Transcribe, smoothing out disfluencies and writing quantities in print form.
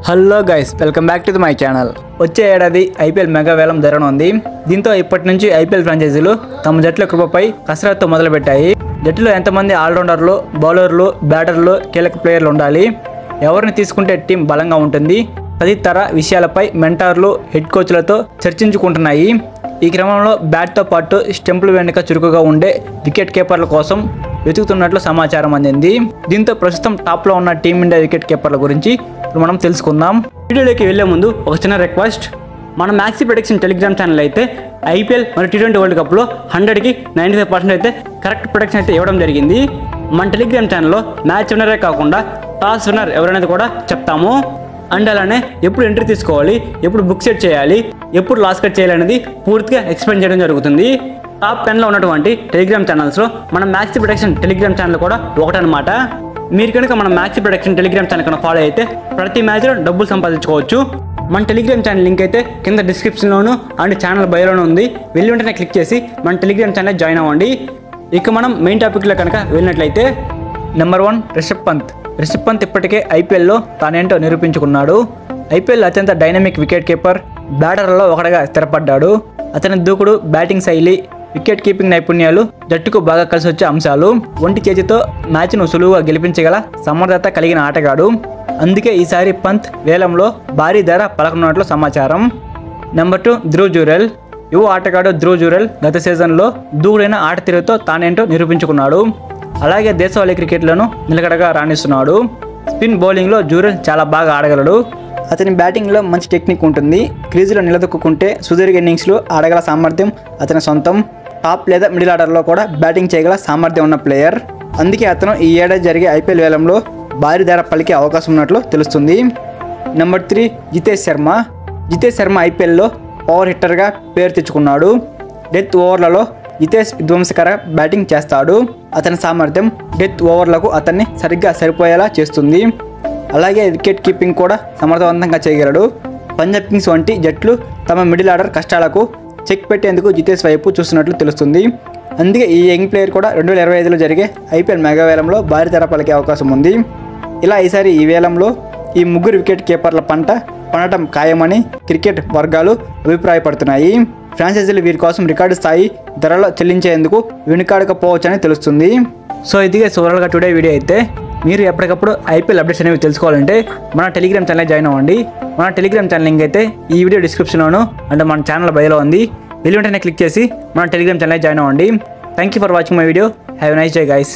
Hello guys, welcome back to my channel. వచ్చే ఏడాది IPL mega వేలం జరగనుంది. దీంతో ఇప్పటి నుంచి ఐపీఎల్ ఫ్రాంచైజీలు తమ జట్ల కృపపై కసరత్తు మొదలుపెట్టాయి. జట్టులో ఎంతమంది ఆల్రౌండర్లు, బౌలర్లు, బ్యాటర్లు, కీలక ప్లేయర్లు ఉండాలి, ఎవరిని తీసుకుంటే టీం బలంగా ఉంటుంది తదితర విషయాలపై మెంటార్లు, హెడ్ కోచ్లతో చర్చించుకుంటున్నాయి. ఈ క్రమంలో బ్యాట్తో పాటు స్టెంపుల వెనుక చురుకుగా ఉండే వికెట్ కీపర్ల కోసం వెతుకుతున్నట్లు సమాచారం అందింది. దీంతో ప్రస్తుతం టాప్లో ఉన్న టీమిండియా వికెట్ కీపర్ల గురించి ఇప్పుడు మనం తెలుసుకుందాం. వీడియోలోకి వెళ్లే ముందు ఒక చిన్న రిక్వెస్ట్. మన మ్యాక్సీ ప్రొడిక్షన్ టెలిగ్రామ్ ఛానల్ అయితే ఐపీఎల్ మరియు టీ20 వరల్డ్ కప్లో 100కి 95% అయితే కరెక్ట్ ప్రొడిక్షన్ అయితే ఇవ్వడం జరిగింది. మన టెలిగ్రామ్ ఛానల్లో మ్యాచ్ విన్నరే కాకుండా టాస్ విన్నర్ ఎవరనేది కూడా చెప్తాము. అండ్ అలానే ఎప్పుడు ఎంట్రీ తీసుకోవాలి, ఎప్పుడు బుక్ సెట్ చేయాలి, ఎప్పుడు లాస్ కట్ చేయాలి అనేది పూర్తిగా ఎక్స్ప్లెయిన్ చేయడం జరుగుతుంది. టాప్ 10లో ఉన్నటువంటి టెలిగ్రామ్ ఛానల్స్లో మన మ్యాక్సీ ప్రొడక్షన్ టెలిగ్రామ్ ఛానల్ కూడా ఒకటనమాట. మీరు కనుక మన మ్యాక్సీ ప్రొడక్షన్ టెలిగ్రామ్ ఛానల్ కనుక ఫాలో అయితే ప్రతి మ్యాచ్లో డబ్బులు సంపాదించుకోవచ్చు. మన టెలిగ్రామ్ ఛానల్ లింక్ అయితే కింద డిస్క్రిప్షన్లోను అండ్ ఛానల్ బయోలోనూ ఉంది. వెళ్ళి వెంటనే క్లిక్ చేసి మన టెలిగ్రామ్ ఛానల్ జాయిన్ అవ్వండి. ఇక మనం మెయిన్ టాపిక్లో కనుక వెళ్ళినట్లయితే నెంబర్ 1 రిషబ్ పంత్. రిషబ్ పంత్ ఇప్పటికే ఐపీఎల్లో తానేంటో నిరూపించుకున్నాడు. ఐపీఎల్ అత్యంత డైనమిక్ వికెట్ కీపర్, బ్యాటర్లలో ఒకటిగా స్థిరపడ్డాడు. అతని దూకుడు, బ్యాటింగ్ శైలి, వికెట్ కీపింగ్ నైపుణ్యాలు జట్టుకు బాగా కలిసి వచ్చే అంశాలు. ఒంటి చేతితో మ్యాచ్ను సులువుగా గెలిపించగల సమర్థత కలిగిన ఆటగాడు. అందుకే ఈసారి పంత్ వేలంలో భారీ ధర పలకనున్నట్లు సమాచారం. నెంబర్ 2 ధ్రువ్ జురెల్. యువ ఆటగాడు ధ్రువ్ జురెల్ గత సీజన్లో దూకుడైన ఆట తీరుతో తానేంటో నిరూపించుకున్నాడు. అలాగే దేశవాళీ క్రికెట్లను నిలకడగా రాణిస్తున్నాడు. స్పిన్ బౌలింగ్లో జురెల్ చాలా బాగా ఆడగలడు. అతని బ్యాటింగ్లో మంచి టెక్నిక్ ఉంటుంది. క్రీజులో నిలదొక్కుంటే సుదీర్ఘ ఇన్నింగ్స్లో ఆడగల సామర్థ్యం అతని సొంతం. టాప్ లేదా మిడిల్ ఆర్డర్లో కూడా బ్యాటింగ్ చేయగల సామర్థ్యం ఉన్న ప్లేయర్. అందుకే అతను ఈ ఏడాది జరిగే ఐపీఎల్ వేలంలో భారీ ధర పలికే అవకాశం ఉన్నట్లు తెలుస్తుంది. నెంబర్ 3 జితేష్ శర్మ. జితేష్ శర్మ ఐపీఎల్లో పవర్ హిట్టర్గా పేరు తెచ్చుకున్నాడు. డెత్ ఓవర్లలో జితేష్ విధ్వంసకర బ్యాటింగ్ చేస్తాడు. అతని సామర్థ్యం డెత్ ఓవర్లకు అతన్ని సరిగ్గా సరిపోయేలా చేస్తుంది. అలాగే వికెట్ కీపింగ్ కూడా సమర్థవంతంగా చేయగలడు. పంజాబ్ కింగ్స్ వంటి జట్లు తమ మిడిల్ ఆర్డర్ కష్టాలకు చెక్ పెట్టేందుకు జితేష్ వైపు చూస్తున్నట్లు తెలుస్తుంది. అందుకే ఈ యంగ్ ప్లేయర్ కూడా 2025లో జరిగే ఐపీఎల్ మెగా వేలంలో భారీ ధర పలికే అవకాశం ఉంది. ఇలా ఈసారి ఈ వేలంలో ఈ ముగ్గురు వికెట్ కీపర్ల పంట పండటం ఖాయమని క్రికెట్ వర్గాలు అభిప్రాయపడుతున్నాయి. ఫ్రాంచైజీలు వీరి కోసం రికార్డు స్థాయి ధరలో చెల్లించేందుకు వెనుకాడకపోవచ్చని తెలుస్తుంది. సో ఇదిగే ఓవరాల్గా టుడే వీడియో అయితే. మీరు ఎప్పటికప్పుడు ఐపీఎల్ అప్డేట్స్ అనేవి తెలుసుకోవాలంటే మన టెలిగ్రామ్ ఛానల్ జాయిన్ అవ్వండి. మన టెలిగ్రామ్ ఛానల్ లింక్ అయితే ఈ వీడియో డిస్క్రిప్షన్లోను అండ్ మన ఛానల్ బయోలో ఉంది. వెళ్ళి వెంటనే క్లిక్ చేసి మన టెలిగ్రామ్ ఛానల్ జాయిన్ అవ్వండి. Thank you for watching my video. Have a nice day guys.